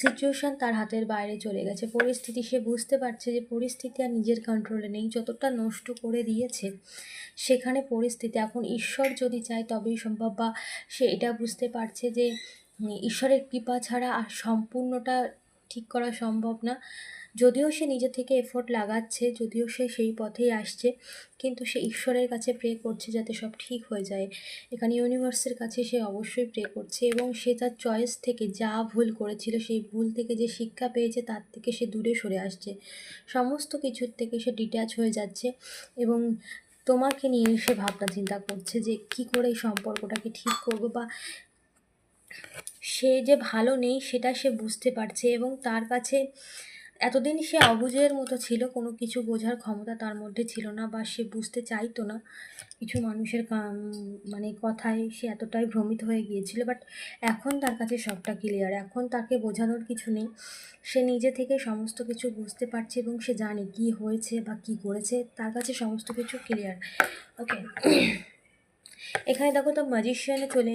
Situation তার হাতের বাইরে চলে গেছে, পরিস্থিতি সে বুঝতে পারছে যে পরিস্থিতি আর নিজের কন্ট্রোলে নেই। যতটা নষ্ট করে দিয়েছে সেখানে পরিস্থিতি, এখন ঈশ্বর যদি চায় তবেই সম্ভব, বা সে এটা বুঝতে পারছে যে ঈশ্বরের কৃপা ছাড়া আর সম্পূর্ণটা ঠিক করা সম্ভব না। যদিও সে নিজে থেকে এফোর্ট লাগাচ্ছে, যদিও সে সেই পথেই আসছে, কিন্তু সে ঈশ্বরের কাছে প্রে করছে যাতে সব ঠিক হয়ে যায়। এখানে ইউনিভার্সের কাছে সে অবশ্যই প্রে করছে, এবং সে তার চয়েস থেকে যা ভুল করেছিল সেই ভুল থেকে যে শিক্ষা পেয়েছে তার থেকে সে দূরে সরে আসছে, সমস্ত কিছুর থেকে সে ডিট্যাচ হয়ে যাচ্ছে, এবং তোমাকে নিয়ে সে ভাবনা চিন্তা করছে যে কি করে এই সম্পর্কটাকে ঠিক করবো, বা সে যে ভালো নেই সেটা সে বুঝতে পারছে, এবং তার কাছে এতদিন সে অবুঝের মতো ছিল, কোনো কিছু বোঝার ক্ষমতা তার মধ্যে ছিল না, বা সে বুঝতে চাইতো না কিছু মানুষের মানে কথায় সে এতটাই ভ্রমিত হয়ে গিয়েছিল। বাট এখন তার কাছে সবটা ক্লিয়ার, এখন তাকে বোঝানোর কিছু নেই, সে নিজে থেকে সমস্ত কিছু বুঝতে পারছে, এবং সে জানে কি হয়েছে বা কি করেছে, তার কাছে সমস্ত কিছু ক্লিয়ার। ওকে, এখানে দেখো তো ম্যাজিশিয়ানে চলে